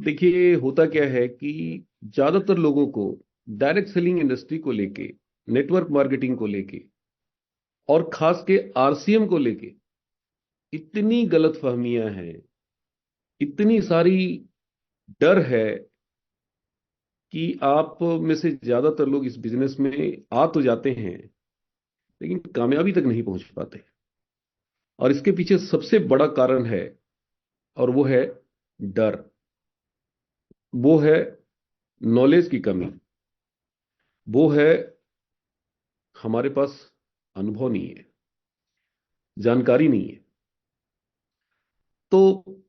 देखिए, होता क्या है कि ज्यादातर लोगों को डायरेक्ट सेलिंग इंडस्ट्री को लेके, नेटवर्क मार्केटिंग को लेके और खास के आरसीएम को लेके इतनी गलतफहमियां हैं, इतनी सारी डर है कि आप में से ज्यादातर लोग इस बिजनेस में आ तो जाते हैं लेकिन कामयाबी तक नहीं पहुंच पाते। और इसके पीछे सबसे बड़ा कारण है, और वो है डर। वो है नॉलेज की कमी। वो है हमारे पास अनुभव नहीं है, जानकारी नहीं है। तो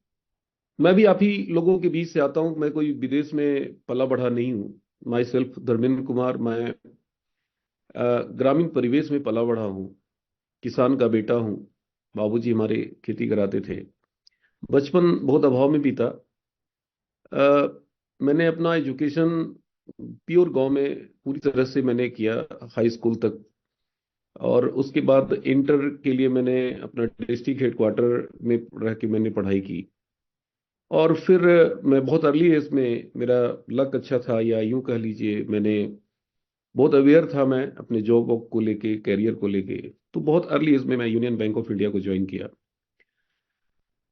मैं भी आप ही लोगों के बीच से आता हूं। मैं कोई विदेश में पला बढ़ा नहीं हूं। My self Dharmendra Kumar. मैं ग्रामीण परिवेश में पला बढ़ा हूं। किसान का बेटा हूं। बाबूजी हमारे खेती कराते थे। बचपन बहुत अभाव में बीता। मैंने अपना एजुकेशन प्योर गांव में पूरी तरह से मैंने किया, हाई स्कूल तक। और उसके बाद इंटर के लिए मैंने अपना डिस्ट्रिक्ट हेडक्वार्टर में रह के मैंने पढ़ाई की। और फिर मैं बहुत अर्ली एज में, मेरा लक अच्छा था या यूं कह लीजिए, मैंने बहुत अवेयर था मैं अपने जॉब वॉब को लेके, कैरियर को लेके। तो बहुत अर्ली एज में मैं यूनियन बैंक ऑफ इंडिया को ज्वाइन किया।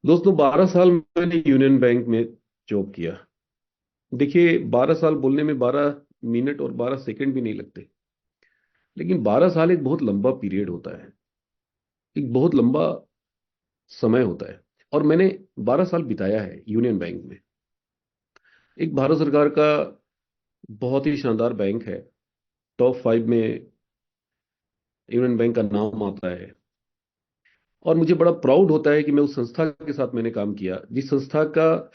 दोस्तों, 12 साल मैंने यूनियन बैंक में जॉब किया। देखिए, 12 साल बोलने में 12 मिनट और 12 सेकंड भी नहीं लगते, लेकिन 12 साल एक बहुत लंबा पीरियड होता है, एक बहुत लंबा समय होता है। और मैंने 12 साल बिताया है यूनियन बैंक में। एक भारत सरकार का बहुत ही शानदार बैंक है। टॉप 5 में यूनियन बैंक का नाम आता है। और मुझे बड़ा प्राउड होता है कि मैं उस संस्था के साथ मैंने काम किया, जिस संस्था का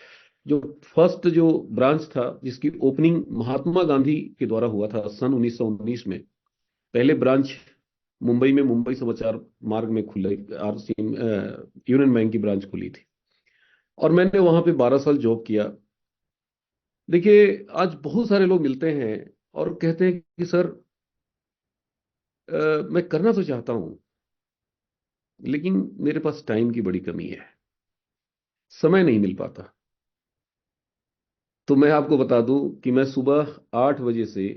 जो फर्स्ट जो ब्रांच था, जिसकी ओपनिंग महात्मा गांधी के द्वारा हुआ था सन 1919 में। पहले ब्रांच मुंबई में, मुंबई समाचार मार्ग में खुले, आरसीएम यूनियन बैंक की ब्रांच खुली थी। और मैंने वहां पे 12 साल जॉब किया। देखिए, आज बहुत सारे लोग मिलते हैं और कहते हैं कि सर, मैं करना तो चाहता हूं लेकिन मेरे पास टाइम की बड़ी कमी है, समय नहीं मिल पाता। तो मैं आपको बता दूं कि मैं सुबह 8 बजे से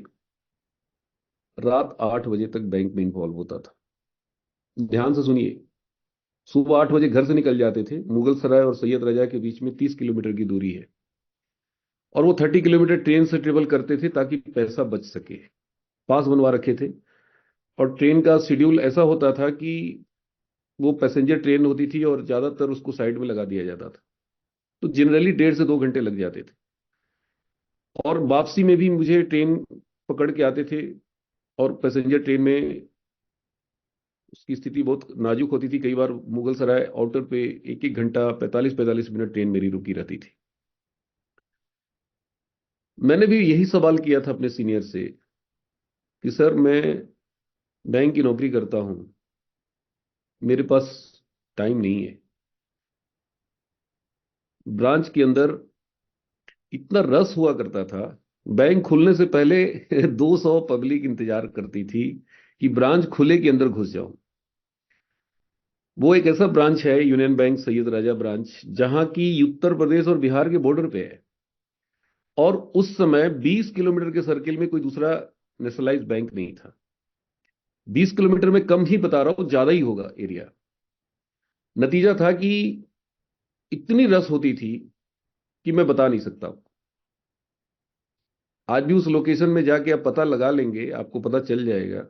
रात 8 बजे तक बैंक में इन्वॉल्व होता था। ध्यान से सुनिए। सुबह 8 बजे घर से निकल जाते थे। मुगल सराय और सैयद रजा के बीच में 30 किलोमीटर की दूरी है। और वो 30 किलोमीटर ट्रेन से ट्रेवल करते थे ताकि पैसा बच सके। पास बनवा रखे थे। और ट्रेन का शेड्यूल ऐसा होता था कि वो पैसेंजर ट्रेन होती थी और ज्यादातर उसको साइड में लगा दिया जाता था। तो जनरली 1.5 से 2 घंटे लग जाते थे। और वापसी में भी मुझे ट्रेन पकड़ के आते थे। और पैसेंजर ट्रेन में उसकी स्थिति बहुत नाजुक होती थी। कई बार मुगल सराय आउटर पे 1-1 घंटा, 45-45 मिनट ट्रेन मेरी रुकी रहती थी। मैंने भी यही सवाल किया था अपने सीनियर से कि सर, मैं बैंक की नौकरी करता हूँ, मेरे पास टाइम नहीं है। ब्रांच के अंदर इतना रस हुआ करता था। बैंक खुलने से पहले 200 पब्लिक इंतजार करती थी कि ब्रांच खुले के अंदर घुस जाऊं। वो एक ऐसा ब्रांच है, यूनियन बैंक सैयद राजा ब्रांच, जहां की उत्तर प्रदेश और बिहार के बॉर्डर पे है। और उस समय 20 किलोमीटर के सर्किल में कोई दूसरा नेशनलाइज बैंक नहीं था। 20 किलोमीटर में कम ही बता रहा हूं, ज्यादा ही होगा एरिया। नतीजा था कि इतनी रस होती थी कि मैं बता नहीं सकता। आज भी उस लोकेशन में जाके आप पता लगा लेंगे, आपको पता चल जाएगा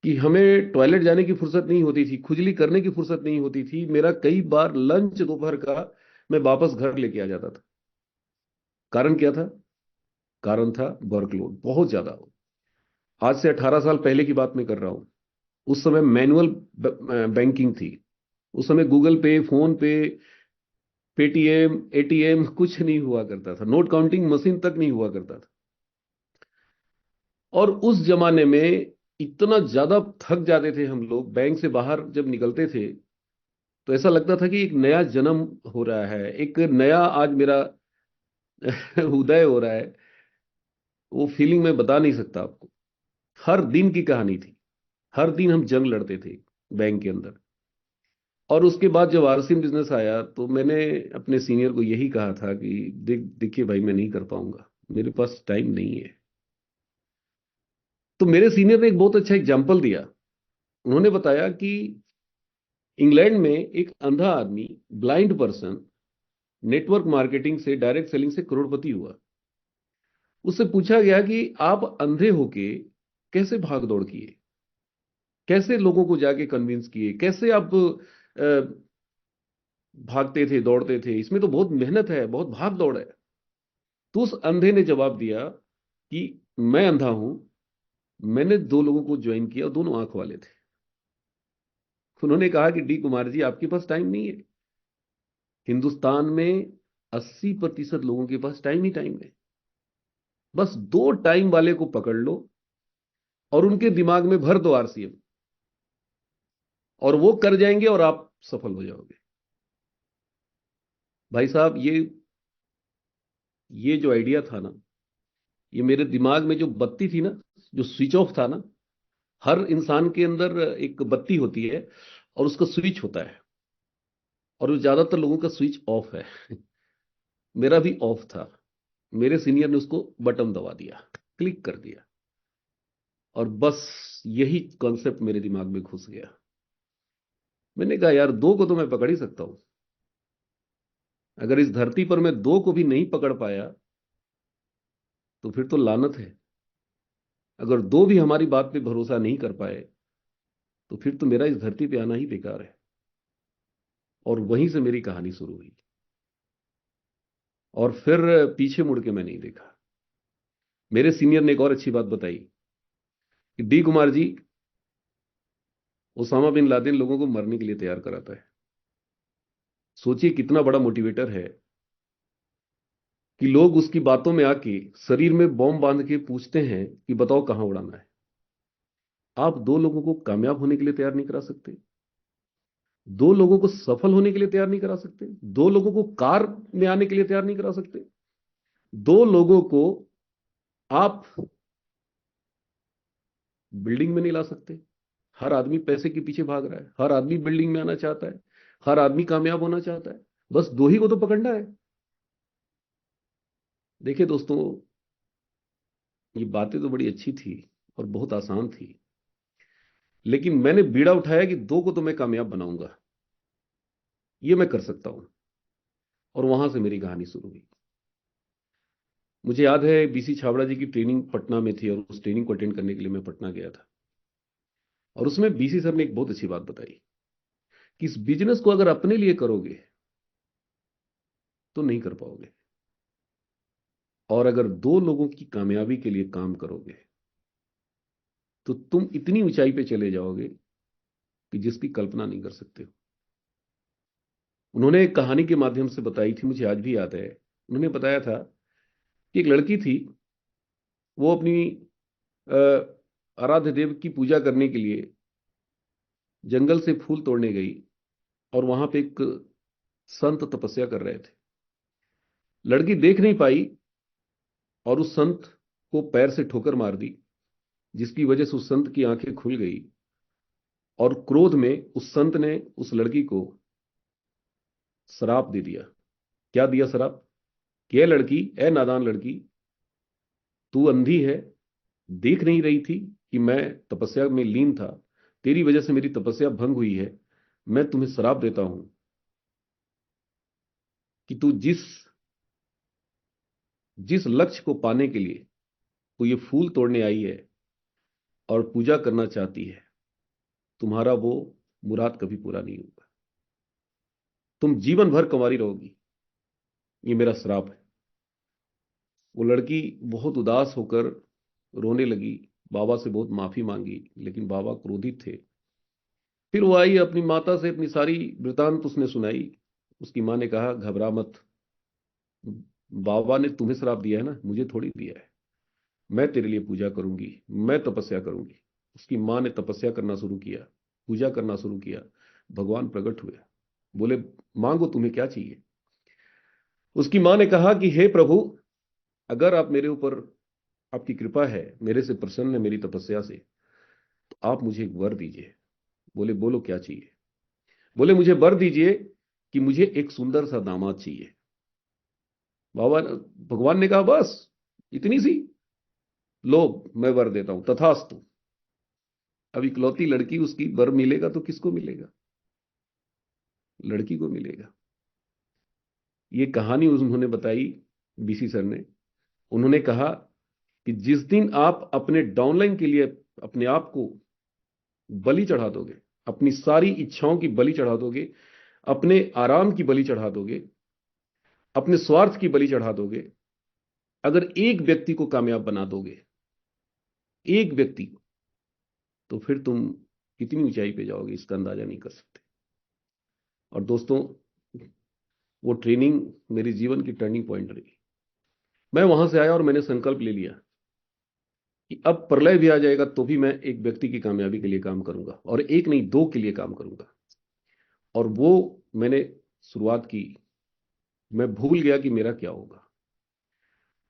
कि हमें टॉयलेट जाने की फुर्सत नहीं होती थी, खुजली करने की फुर्सत नहीं होती थी। मेरा कई बार लंच दोपहर का मैं वापस घर लेके आ जाता था। कारण क्या था? कारण था वर्कलोड बहुत ज्यादा। आज से 18 साल पहले की बात मैं कर रहा हूं। उस समय मैनुअल बैंकिंग थी। उस समय गूगल पे, फोन पे, पेटीएम, एटीएम कुछ नहीं हुआ करता था। नोट काउंटिंग मशीन तक नहीं हुआ करता था। और उस जमाने में इतना ज्यादा थक जाते थे हम लोग, बैंक से बाहर जब निकलते थे तो ऐसा लगता था कि एक नया जन्म हो रहा है, एक नया आज मेरा उदय हो रहा है। वो फीलिंग मैं बता नहीं सकता आपको। हर दिन की कहानी थी। हर दिन हम जंग लड़ते थे बैंक के अंदर। और उसके बाद जब आरसीएम बिजनेस आया तो मैंने अपने सीनियर को यही कहा था कि देखिए भाई, मैं नहीं कर पाऊंगा, मेरे पास टाइम नहीं है। तो मेरे सीनियर ने एक बहुत अच्छा एग्जाम्पल दिया। उन्होंने बताया कि इंग्लैंड में एक अंधा आदमी, ब्लाइंड पर्सन, नेटवर्क मार्केटिंग से, डायरेक्ट सेलिंग से करोड़पति हुआ। उससे पूछा गया कि आप अंधे होके कैसे भाग दौड़ किए, कैसे लोगों को जाके कन्विंस किए, कैसे आप भागते थे, दौड़ते थे, इसमें तो बहुत मेहनत है, बहुत भाग दौड़ है। तो उस अंधे ने जवाब दिया कि मैं अंधा हूं, मैंने दो लोगों को ज्वाइन किया, दोनों आंख वाले थे। उन्होंने कहा कि डी कुमार जी, आपके पास टाइम नहीं है। हिंदुस्तान में 80% लोगों के पास टाइम ही टाइम है। बस दो टाइम वाले को पकड़ लो और उनके दिमाग में भर दो आरसीएम, और वो कर जाएंगे और आप सफल हो जाओगे। भाई साहब, ये जो आइडिया था ना, ये मेरे दिमाग में जो बत्ती थी ना, जो स्विच ऑफ था ना, हर इंसान के अंदर एक बत्ती होती है और उसका स्विच होता है, और वो ज्यादातर लोगों का स्विच ऑफ है। मेरा भी ऑफ था। मेरे सीनियर ने उसको बटन दबा दिया, क्लिक कर दिया, और बस यही कॉन्सेप्ट मेरे दिमाग में घुस गया। मैंने कहा यार, दो को तो मैं पकड़ ही सकता हूं। अगर इस धरती पर मैं दो को भी नहीं पकड़ पाया तो फिर तो लानत है। अगर दो भी हमारी बात पे भरोसा नहीं कर पाए तो फिर तो मेरा इस धरती पे आना ही बेकार है। और वहीं से मेरी कहानी शुरू हुई, और फिर पीछे मुड़ के मैं नहीं देखा। मेरे सीनियर ने एक और अच्छी बात बताई कि D Kumar ji, Osama bin Laden लोगों को मरने के लिए तैयार कराता है। सोचिए कितना बड़ा मोटिवेटर है कि लोग उसकी बातों में आके शरीर में बॉम्ब बांध के पूछते हैं कि बताओ कहां उड़ाना है। आप दो लोगों को कामयाब होने के लिए तैयार नहीं करा सकते, दो लोगों को सफल होने के लिए तैयार नहीं करा सकते, दो लोगों को कार में आने के लिए तैयार नहीं करा सकते, दो लोगों को आप बिल्डिंग में नहीं ला सकते। हर आदमी पैसे के पीछे भाग रहा है, हर आदमी बिल्डिंग में आना चाहता है, हर आदमी कामयाब होना चाहता है। बस दो ही को तो पकड़ना है। देखिए दोस्तों, ये बातें तो बड़ी अच्छी थी और बहुत आसान थी, लेकिन मैंने बीड़ा उठाया कि दो को तो मैं कामयाब बनाऊंगा, ये मैं कर सकता हूं। और वहां से मेरी कहानी शुरू हुई। मुझे याद है, बीसी छाबड़ा जी की ट्रेनिंग पटना में थी, और उस ट्रेनिंग को अटेंड करने के लिए मैं पटना गया था। और उसमें बीसी सर ने एक बहुत अच्छी बात बताई कि इस बिजनेस को अगर अपने लिए करोगे तो नहीं कर पाओगे, और अगर दो लोगों की कामयाबी के लिए काम करोगे तो तुम इतनी ऊंचाई पे चले जाओगे कि जिसकी कल्पना नहीं कर सकते हो। उन्होंने एक कहानी के माध्यम से बताई थी, मुझे आज भी याद है। उन्होंने बताया था कि एक लड़की थी, वो अपनी आराध्य देव की पूजा करने के लिए जंगल से फूल तोड़ने गई, और वहां पे एक संत तपस्या कर रहे थे। लड़की देख नहीं पाई और उस संत को पैर से ठोकर मार दी, जिसकी वजह से उस संत की आंखें खुल गई। और क्रोध में उस संत ने उस लड़की को श्राप दे दिया। क्या दिया श्राप? कि "ए लड़की, ए नादान लड़की, तू अंधी है, देख नहीं रही थी कि मैं तपस्या में लीन था, तेरी वजह से मेरी तपस्या भंग हुई है। मैं तुम्हें श्राप देता हूं कि तू जिस जिस लक्ष्य को पाने के लिए तू ये फूल तोड़ने आई है और पूजा करना चाहती है, तुम्हारा वो मुराद कभी पूरा नहीं होगा। तुम जीवन भर कुंवारी रहोगी, ये मेरा श्राप है।" वो लड़की बहुत उदास होकर रोने लगी, बाबा से बहुत माफी मांगी, लेकिन बाबा क्रोधित थे। फिर वो आई, अपनी माता से अपनी सारी वृतांत उसने सुनाई। उसकी माँ ने कहा, घबरा मत, बाबा ने तुम्हें श्राप दिया है ना, मुझे थोड़ी दिया है। मैं तेरे लिए पूजा करूंगी, मैं तपस्या करूंगी। उसकी माँ ने तपस्या करना शुरू किया, पूजा करना शुरू किया। भगवान प्रकट हुए, बोले, मांगो, तुम्हें क्या चाहिए। उसकी माँ ने कहा कि हे प्रभु, अगर आप मेरे ऊपर, आपकी कृपा है, मेरे से प्रसन्न है, मेरी तपस्या से, तो आप मुझे एक वर दीजिए। बोले, बोलो क्या चाहिए। बोले मुझे वर दीजिए कि मुझे एक सुंदर सा दामाद चाहिए। बाबा भगवान ने कहा बस इतनी सी, लो मैं वर देता हूं, तथास्तु। अब इकलौती लड़की, उसकी वर मिलेगा तो किसको मिलेगा? लड़की को मिलेगा। ये कहानी उन्होंने बताई, बीसी सर ने। उन्होंने कहा कि जिस दिन आप अपने डाउनलाइन के लिए अपने आप को बलि चढ़ा दोगे, अपनी सारी इच्छाओं की बलि चढ़ा दोगे, अपने आराम की बलि चढ़ा दोगे, अपने स्वार्थ की बलि चढ़ा दोगे, अगर एक व्यक्ति को कामयाब बना दोगे, एक व्यक्ति को, तो फिर तुम कितनी ऊंचाई पे जाओगे इसका अंदाजा नहीं कर सकते। और दोस्तों, वो ट्रेनिंग मेरे जीवन की टर्निंग पॉइंट रही। मैं वहां से आया और मैंने संकल्प ले लिया कि अब प्रलय भी आ जाएगा तो भी मैं एक व्यक्ति की कामयाबी के लिए काम करूंगा, और एक नहीं दो के लिए काम करूंगा। और वो मैंने शुरुआत की। मैं भूल गया कि मेरा क्या होगा।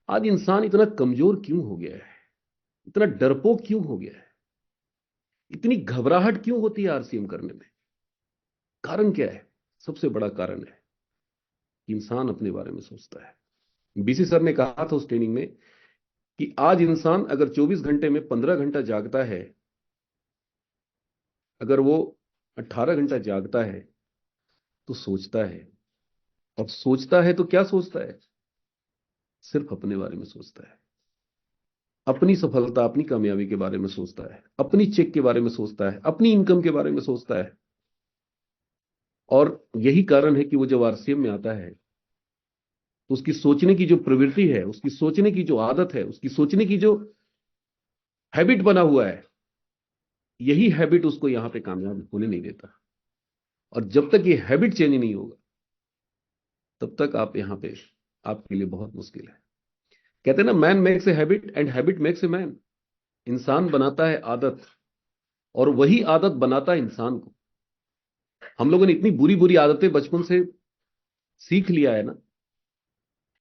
आज इंसान इतना कमजोर क्यों हो गया है? इतना डरपोक क्यों हो गया है? इतनी घबराहट क्यों होती है आरसीएम करने में? कारण क्या है? सबसे बड़ा कारण है कि इंसान अपने बारे में सोचता है। बीसी सर ने कहा था उस ट्रेनिंग में कि आज इंसान अगर 24 घंटे में 15 घंटा जागता है, अगर वो 18 घंटा जागता है तो सोचता है। और सोचता है तो क्या सोचता है? सिर्फ अपने बारे में सोचता है, अपनी सफलता, अपनी कामयाबी के बारे में सोचता है, अपनी चेक के बारे में सोचता है, अपनी इनकम के बारे में सोचता है। और यही कारण है कि वो जब आरसीएम में आता है तो उसकी सोचने की जो प्रवृत्ति है, उसकी सोचने की जो आदत है, उसकी सोचने की जो हैबिट बना हुआ है, यही हैबिट उसको यहां पे कामयाब होने नहीं देता। और जब तक ये हैबिट चेंज नहीं होगा तब तक आप यहां पे, आपके लिए बहुत मुश्किल है। कहते हैं ना, man makes a habit and habit makes a man. इंसान बनाता है आदत, और वही आदत बनाता है इंसान को। हम लोगों ने इतनी बुरी बुरी आदतें बचपन से सीख लिया है ना,